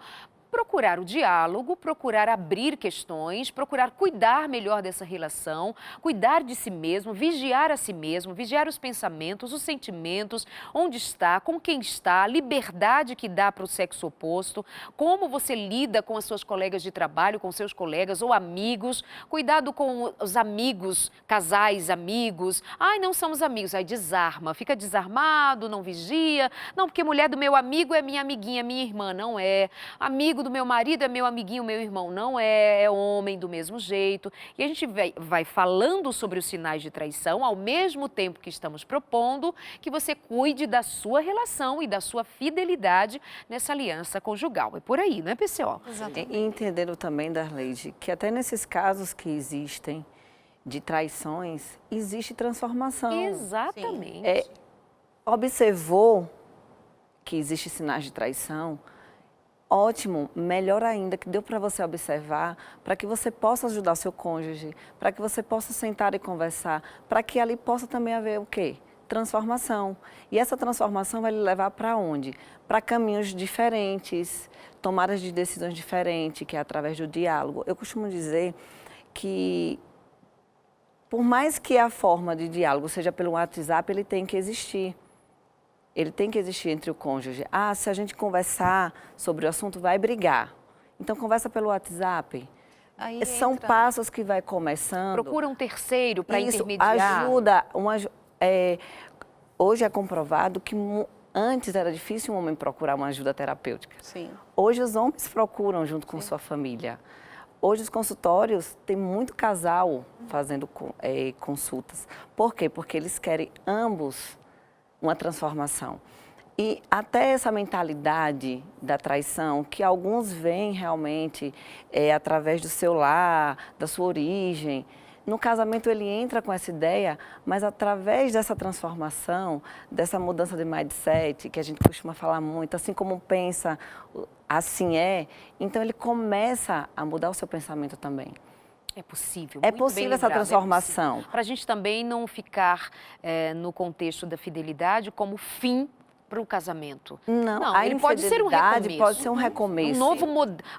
procurar o diálogo, procurar abrir questões, procurar cuidar melhor dessa relação, cuidar de si mesmo, vigiar a si mesmo, vigiar os pensamentos, os sentimentos, onde está, com quem está, a liberdade que dá para o sexo oposto, como você lida com as suas colegas de trabalho, com seus colegas ou amigos, cuidado com os amigos, casais, amigos. Ai, não somos amigos, aí desarma, fica desarmado, não vigia. Não, porque mulher do meu amigo é minha amiguinha, minha irmã, não é. Amigo do meu marido é meu amiguinho, meu irmão, não é. É homem do mesmo jeito. E a gente vai falando sobre os sinais de traição, ao mesmo tempo que estamos propondo que você cuide da sua relação e da sua fidelidade nessa aliança conjugal. É por aí, não é, PCO? E entendendo também, Darleide, que até nesses casos que existem de traições, existe transformação. Exatamente. Observou que existem sinais de traição, ótimo, melhor ainda, que deu para você observar, para que você possa ajudar seu cônjuge, para que você possa sentar e conversar, para que ali possa também haver o quê? Transformação. E essa transformação vai lhe levar para onde? Para caminhos diferentes, tomadas de decisões diferentes, que é através do diálogo. Eu costumo dizer que, por mais que a forma de diálogo seja pelo WhatsApp, ele tem que existir. Ele tem que existir entre o cônjuge. Ah, se a gente conversar sobre o assunto, vai brigar. Então, conversa pelo WhatsApp. Aí São entra... passos que vai começando. Procura um terceiro para Isso intermediar. ajuda. Hoje é comprovado que antes era difícil um homem procurar uma ajuda terapêutica. Sim. Hoje os homens procuram junto com sua família. Hoje os consultórios, tem muito casal fazendo consultas. Por quê? Porque eles querem ambos uma transformação. E até essa mentalidade da traição, que alguns veem realmente através do seu lar, da sua origem, no casamento ele entra com essa ideia, mas através dessa transformação, dessa mudança de mindset, que a gente costuma falar muito, assim como pensa, assim é, então ele começa a mudar o seu pensamento também. É possível. É possível essa transformação. Para a gente também não ficar no contexto da fidelidade como fim para o casamento. Não, ele pode ser um recomeço. Pode ser um recomeço.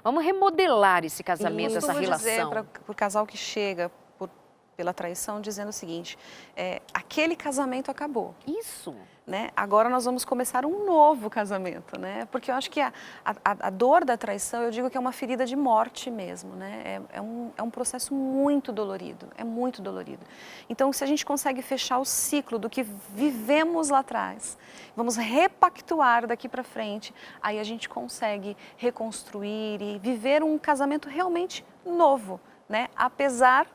Vamos remodelar esse casamento, essa relação. Dizer para o casal que chega pela traição dizendo o seguinte, aquele casamento acabou. Isso. Né? Agora nós vamos começar um novo casamento, né? Porque eu acho que a dor da traição, eu digo que é uma ferida de morte mesmo, né? É um processo muito dolorido, é muito dolorido. Então, se a gente consegue fechar o ciclo do que vivemos lá atrás, vamos repactuar daqui para frente, aí a gente consegue reconstruir e viver um casamento realmente novo, né? Apesar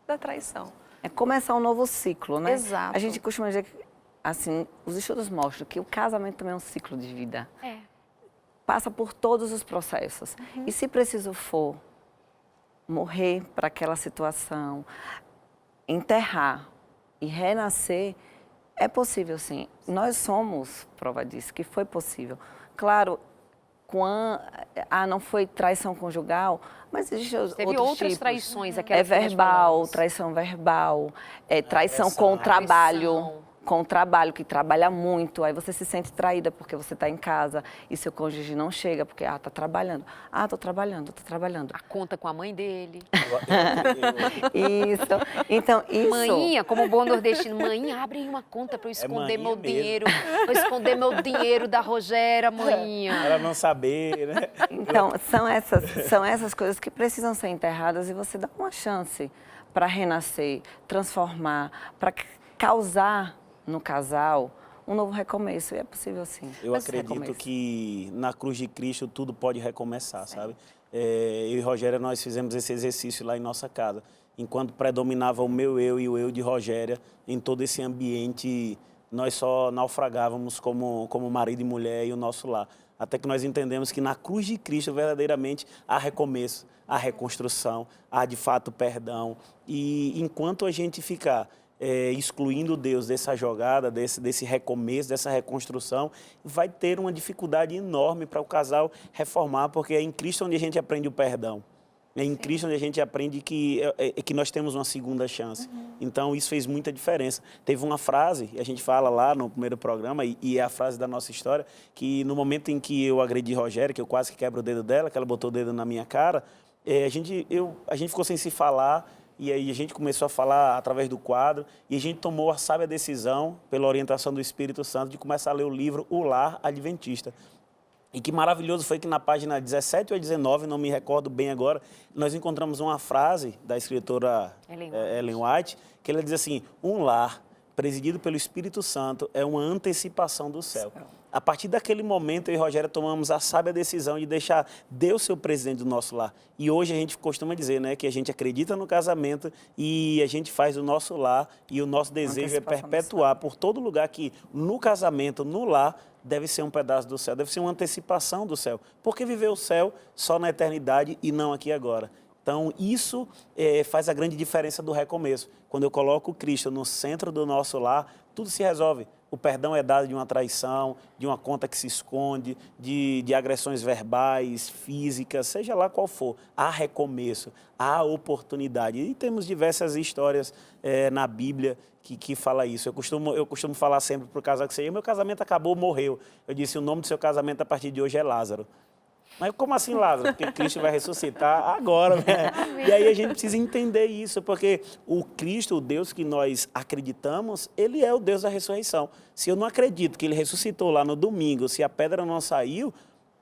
da traição. É começar um novo ciclo, né? Exato. A gente costuma dizer que, assim, os estudos mostram que o casamento também é um ciclo de vida. Passa por todos os processos. E se preciso for morrer para aquela situação, enterrar e renascer, é possível sim. Nós somos prova disso, que foi possível. Claro, não foi traição conjugal, mas existe Teve outras tipos. Traições, aquelas verbal, traição verbal, traição com o trabalho. Com o trabalho, que trabalha muito, aí você se sente traída porque você está em casa e seu cônjuge não chega porque, está trabalhando. Estou trabalhando. A conta com a mãe dele. Isso. Então, isso... Maninha, como bom nordestino, maninha, abre aí uma conta para eu esconder meu dinheiro. Para eu esconder meu dinheiro da Rogéria, maninha. Ela não saber, né? Então, são essas coisas que precisam ser enterradas e você dá uma chance para renascer, transformar, para causar no casal um novo recomeço, e é possível sim. Eu acredito que na cruz de Cristo tudo pode recomeçar, sabe? Eu e Rogéria, nós fizemos esse exercício lá em nossa casa. Enquanto predominava o meu eu e o eu de Rogéria, em todo esse ambiente, nós só naufragávamos como marido e mulher e o nosso lar. Até que nós entendemos que na cruz de Cristo, verdadeiramente, há recomeço, há reconstrução, há de fato perdão. E enquanto a gente ficar excluindo Deus dessa jogada, desse recomeço, dessa reconstrução, vai ter uma dificuldade enorme para o casal reformar, porque é em Cristo onde a gente aprende o perdão. É em Cristo onde a gente aprende que nós temos uma segunda chance. Então, isso fez muita diferença. Teve uma frase, a gente fala lá no primeiro programa, e é a frase da nossa história, que no momento em que eu agredi Rogéria, que eu quase que quebro o dedo dela, que ela botou o dedo na minha cara, a gente ficou sem se falar, e aí a gente começou a falar através do quadro, e a gente tomou a sábia decisão, pela orientação do Espírito Santo, de começar a ler o livro O Lar Adventista. E que maravilhoso foi que na página 17 ou 19, não me recordo bem agora, nós encontramos uma frase da escritora Ellen White, que ela diz assim: um lar presidido pelo Espírito Santo é uma antecipação do céu. A partir daquele momento, eu e Rogéria tomamos a sábia decisão de deixar Deus ser o presidente do nosso lar. E hoje a gente costuma dizer, né, que a gente acredita no casamento e a gente faz o nosso lar, e o nosso desejo é perpetuar por todo lugar que no casamento, no lar, deve ser um pedaço do céu, deve ser uma antecipação do céu. Por que viver o céu só na eternidade e não aqui agora? Então, isso faz a grande diferença do recomeço. Quando eu coloco Cristo no centro do nosso lar, tudo se resolve. O perdão é dado de uma traição, de uma conta que se esconde, de agressões verbais, físicas, seja lá qual for. Há recomeço, há oportunidade. E temos diversas histórias na Bíblia que fala isso. Eu costumo falar sempre para o casal que seja: meu casamento acabou, morreu. Eu disse: o nome do seu casamento a partir de hoje é Lázaro. Mas como assim, Lázaro? Porque Cristo vai ressuscitar agora, né? E aí a gente precisa entender isso, porque o Cristo, o Deus que nós acreditamos, ele é o Deus da ressurreição. Se eu não acredito que ele ressuscitou lá no domingo, se a pedra não saiu,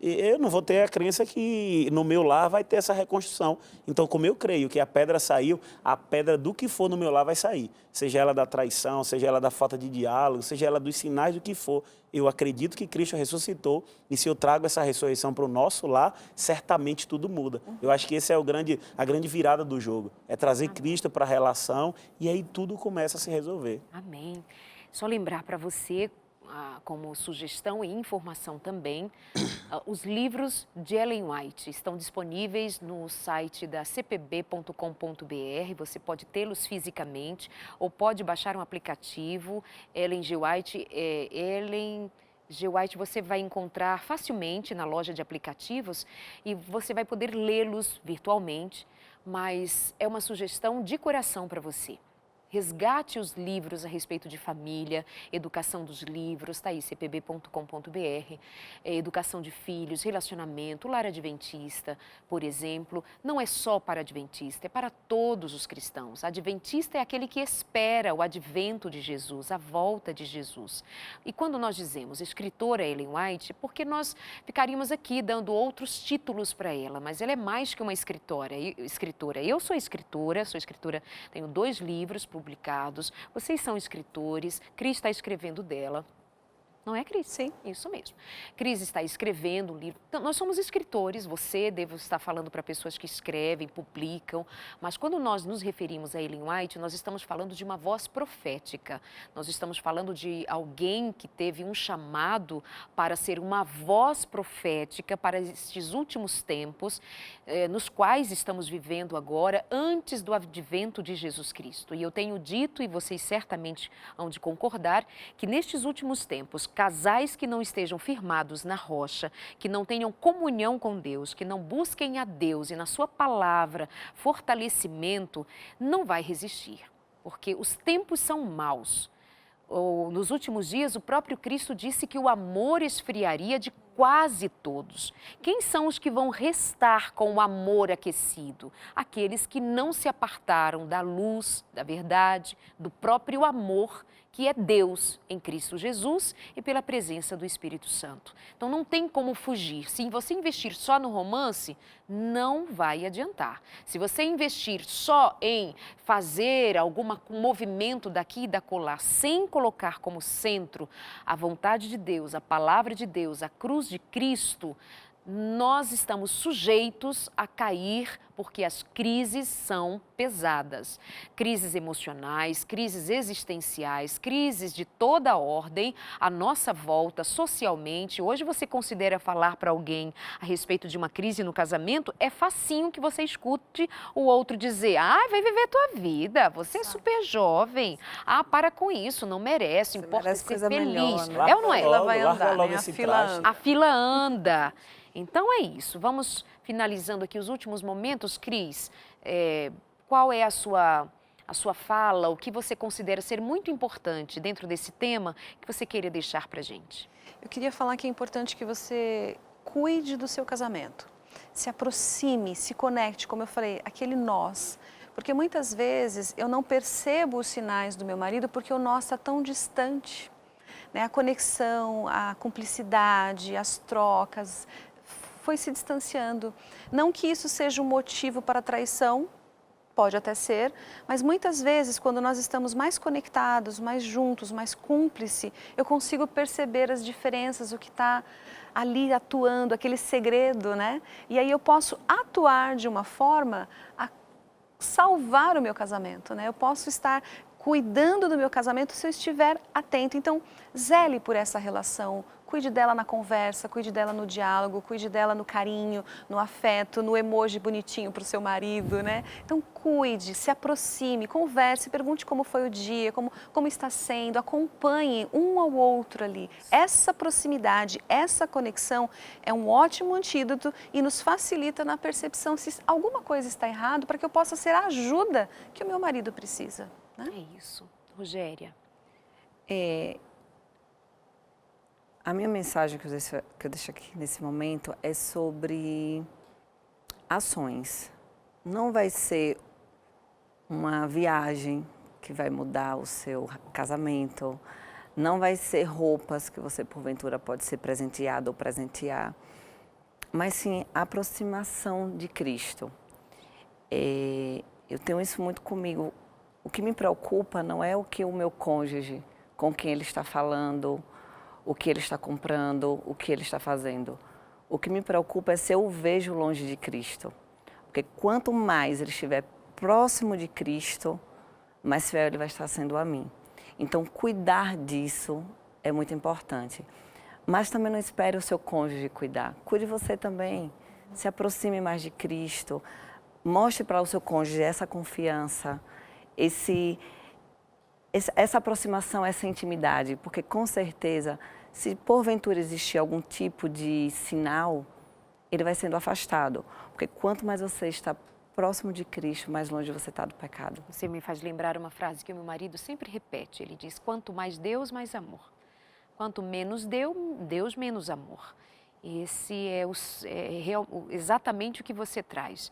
eu não vou ter a crença que no meu lar vai ter essa reconstrução. Então, como eu creio que a pedra saiu, a pedra do que for no meu lar vai sair. Seja ela da traição, seja ela da falta de diálogo, seja ela dos sinais do que for. Eu acredito que Cristo ressuscitou, e se eu trago essa ressurreição para o nosso lar, certamente tudo muda. Eu acho que essa é a grande virada do jogo. É trazer Cristo para a relação, e aí tudo começa a se resolver. Amém. Só lembrar para você, como sugestão e informação também, os livros de Ellen White estão disponíveis no site da cpb.com.br. Você pode tê-los fisicamente ou pode baixar um aplicativo. Ellen G. White, você vai encontrar facilmente na loja de aplicativos e você vai poder lê-los virtualmente, mas é uma sugestão de coração para você. Resgate os livros a respeito de família, educação dos livros, está aí, cpb.com.br, educação de filhos, relacionamento, lar adventista, por exemplo. Não é só para adventista, é para todos os cristãos. Adventista é aquele que espera o advento de Jesus, a volta de Jesus. E quando nós dizemos escritora Ellen White, porque nós ficaríamos aqui dando outros títulos para ela, mas ela é mais que uma escritora. Eu sou escritora, tenho 2 livros publicados, vocês são escritores, Cris está escrevendo dela. Não é, Cris? Sim. Isso mesmo. Cris está escrevendo um livro. Então, nós somos escritores, você deve estar falando para pessoas que escrevem, publicam, mas quando nós nos referimos a Ellen White, nós estamos falando de uma voz profética. Nós estamos falando de alguém que teve um chamado para ser uma voz profética para estes últimos tempos, nos quais estamos vivendo agora, antes do advento de Jesus Cristo. E eu tenho dito, e vocês certamente hão de concordar, que nestes últimos tempos, casais que não estejam firmados na rocha, que não tenham comunhão com Deus, que não busquem a Deus e na sua palavra fortalecimento, não vai resistir, porque os tempos são maus. Nos últimos dias, o próprio Cristo disse que o amor esfriaria de quase todos. Quem são os que vão restar com o amor aquecido? Aqueles que não se apartaram da luz, da verdade, do próprio amor, que é Deus em Cristo Jesus e pela presença do Espírito Santo. Então não tem como fugir. Se você investir só no romance, não vai adiantar. Se você investir só em fazer algum movimento daqui e da colar, sem colocar como centro a vontade de Deus, a palavra de Deus, a cruz de Cristo, nós estamos sujeitos a cair porque as crises são pesadas. Crises emocionais, crises existenciais, crises de toda ordem, à nossa volta, socialmente. Hoje você considera falar para alguém a respeito de uma crise no casamento, é facinho que você escute o outro dizer: vai viver tua vida, você é super jovem, para com isso, não merece, importa ser feliz. Melhor, né? Ou não é? Ela vai andar, logo né? esse A fila traste. anda. A fila anda. Então é isso, vamos finalizando aqui os últimos momentos, Cris, qual é a sua fala, o que você considera ser muito importante dentro desse tema que você queria deixar para a gente? Eu queria falar que é importante que você cuide do seu casamento, se aproxime, se conecte, como eu falei, aquele nós. Porque muitas vezes eu não percebo os sinais do meu marido porque o nós está tão distante. Né? A conexão, a cumplicidade, as trocas, foi se distanciando. Não que isso seja um motivo para traição, pode até ser, mas muitas vezes quando nós estamos mais conectados, mais juntos, mais cúmplice, eu consigo perceber as diferenças, o que está ali atuando, aquele segredo, né? E aí eu posso atuar de uma forma a salvar o meu casamento, né? Eu posso estar cuidando do meu casamento se eu estiver atento. Então, zele por essa relação, cuide dela na conversa, cuide dela no diálogo, cuide dela no carinho, no afeto, no emoji bonitinho para o seu marido, né? Então, cuide, se aproxime, converse, pergunte como foi o dia, como está sendo, acompanhe um ao outro ali. Essa proximidade, essa conexão é um ótimo antídoto e nos facilita na percepção se alguma coisa está errado para que eu possa ser a ajuda que o meu marido precisa. Né? É isso. Rogéria. A minha mensagem que eu deixo aqui nesse momento é sobre ações. Não vai ser uma viagem que vai mudar o seu casamento, não vai ser roupas que você porventura pode ser presenteado ou presentear, mas sim a aproximação de Cristo. Eu tenho isso muito comigo. O que me preocupa não é o que o meu cônjuge, com quem ele está falando, o que ele está comprando, o que ele está fazendo. O que me preocupa é se eu o vejo longe de Cristo. Porque quanto mais ele estiver próximo de Cristo, mais fiel ele vai estar sendo a mim. Então, cuidar disso é muito importante. Mas também não espere o seu cônjuge cuidar. Cuide você também. Se aproxime mais de Cristo. Mostre para o seu cônjuge essa confiança, essa aproximação, essa intimidade, porque com certeza, se porventura existir algum tipo de sinal, ele vai sendo afastado. Porque quanto mais você está próximo de Cristo, mais longe você está do pecado. Você me faz lembrar uma frase que o meu marido sempre repete. Ele diz, quanto mais Deus, mais amor. Quanto menos Deus, menos amor. Esse é exatamente o que você traz.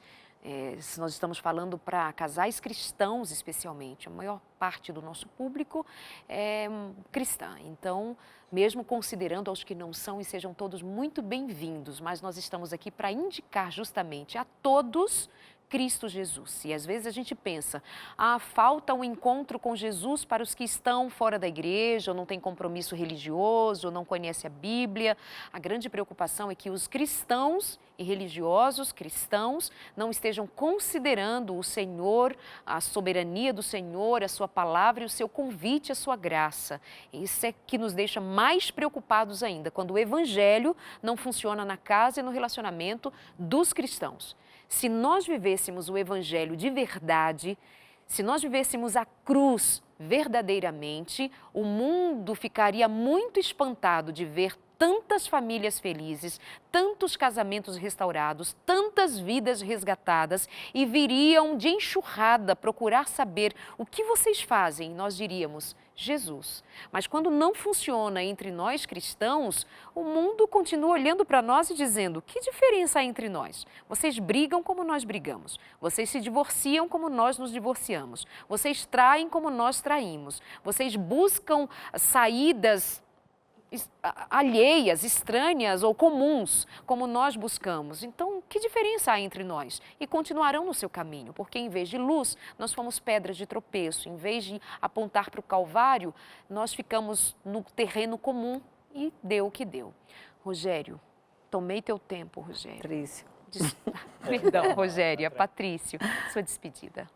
Se nós estamos falando para casais cristãos especialmente, a maior parte do nosso público é cristã. Então, mesmo considerando aos que não são, e sejam todos muito bem-vindos, mas nós estamos aqui para indicar justamente a todos Cristo Jesus. E às vezes a gente pensa, falta um encontro com Jesus para os que estão fora da igreja, ou não tem compromisso religioso, ou não conhece a Bíblia. A grande preocupação é que os cristãos e religiosos cristãos não estejam considerando o Senhor, a soberania do Senhor, a sua palavra e o seu convite, a sua graça. Isso é que nos deixa mais preocupados ainda, quando o evangelho não funciona na casa e no relacionamento dos cristãos. Se nós vivêssemos o evangelho de verdade, se nós vivêssemos a cruz verdadeiramente, o mundo ficaria muito espantado de ver tantas famílias felizes, tantos casamentos restaurados, tantas vidas resgatadas e viriam de enxurrada procurar saber o que vocês fazem. E nós diríamos, Jesus. Mas quando não funciona entre nós cristãos, o mundo continua olhando para nós e dizendo, que diferença há entre nós? Vocês brigam como nós brigamos, vocês se divorciam como nós nos divorciamos, vocês traem como nós traímos, vocês buscam saídas alheias, estranhas ou comuns, como nós buscamos. Então, que diferença há entre nós? E continuarão no seu caminho, porque em vez de luz, nós fomos pedras de tropeço. Em vez de apontar para o Calvário, nós ficamos no terreno comum e deu o que deu. Rogério, tomei teu tempo, Rogério. Patrício. Perdão, Rogéria. Patrício, sua despedida.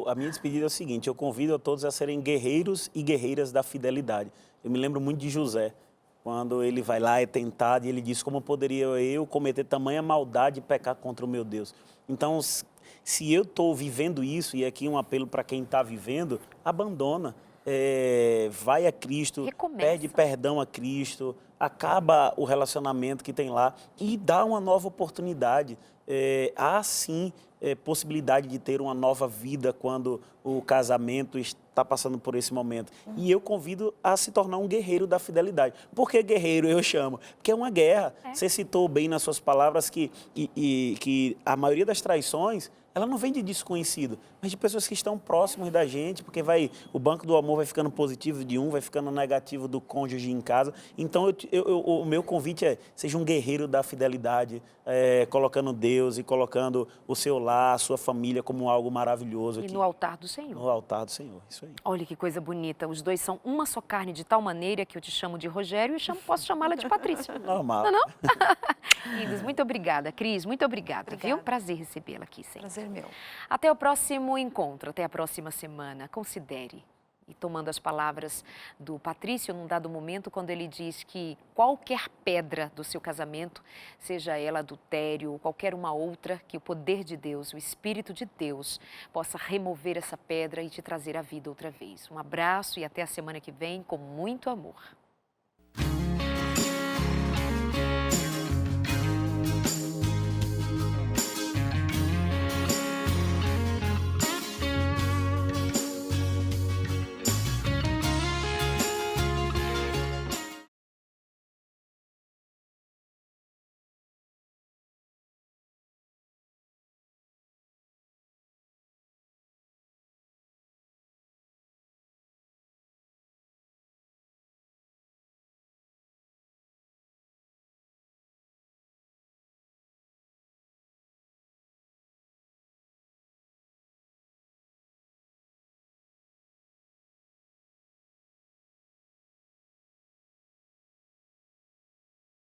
A minha despedida é o seguinte, eu convido a todos a serem guerreiros e guerreiras da fidelidade. Eu me lembro muito de José, quando ele vai lá, é tentado, e ele diz, como poderia eu cometer tamanha maldade e pecar contra o meu Deus? Então, se eu estou vivendo isso, e aqui um apelo para quem está vivendo, abandona. vai a Cristo, Recomeça. pede perdão a Cristo, acaba o relacionamento que tem lá e dá uma nova oportunidade. Há sim possibilidade de ter uma nova vida quando o casamento está passando por esse momento. E eu convido a se tornar um guerreiro da fidelidade. Por que guerreiro eu chamo? Porque é uma guerra. Você citou bem nas suas palavras que a maioria das traições, ela não vem de desconhecido, mas de pessoas que estão próximas da gente, porque o banco do amor vai ficando positivo de um, vai ficando negativo do cônjuge em casa. Então, o meu convite seja um guerreiro da fidelidade, colocando Deus e colocando o seu lar, a sua família como algo maravilhoso. E aqui. no altar do Senhor. No altar do Senhor, isso aí. Olha que coisa bonita. Os dois são uma só carne de tal maneira que eu te chamo de Rogério e posso chamá-la de Patrícia. Normal. Não? Lindos, muito obrigada. Cris, muito obrigada, viu? Prazer recebê-la aqui sempre. Prazer meu. Até o próximo encontro, até a próxima semana. Considere. E tomando as palavras do Patrício, num dado momento, quando ele diz que qualquer pedra do seu casamento, seja ela adultério ou qualquer uma outra, que o poder de Deus, o Espírito de Deus, possa remover essa pedra e te trazer à vida outra vez. Um abraço e até a semana que vem, com muito amor.